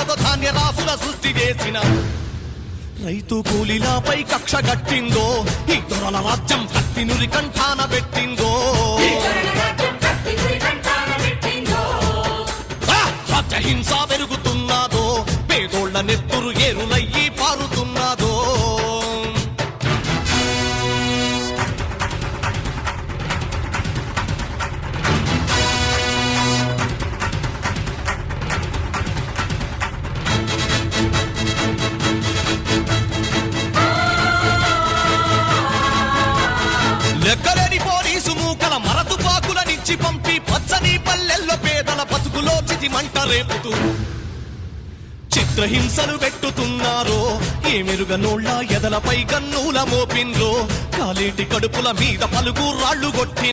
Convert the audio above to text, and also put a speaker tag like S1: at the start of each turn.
S1: ఉన్నదో ధాన్య రాసుల సృష్టి చేసిన రైతు కూలీలపై కక్ష గట్టిందో ఈ దొరల రాజ్యం కత్తి నురి కంఠాన పెట్టిందో హింస పెరుగుతున్నదో పేదోళ్ల నెత్తురు ఏరులయ్యి పారుతున్నదో లెక్కలేని పోలీసు మూకల మరతుపాకుల నుంచి పంపి పచ్చని పల్లెల్లో పేదల బతుకులో చితి మంట రేపుతూ చిత్రహింసలు పెట్టుతున్నారో ఏ మెరుగనోళ్ళ ఎదలపై గన్నుల మోపిండ్రో కాలేటి కడుపుల మీద పలుగు రాళ్లు కొట్టి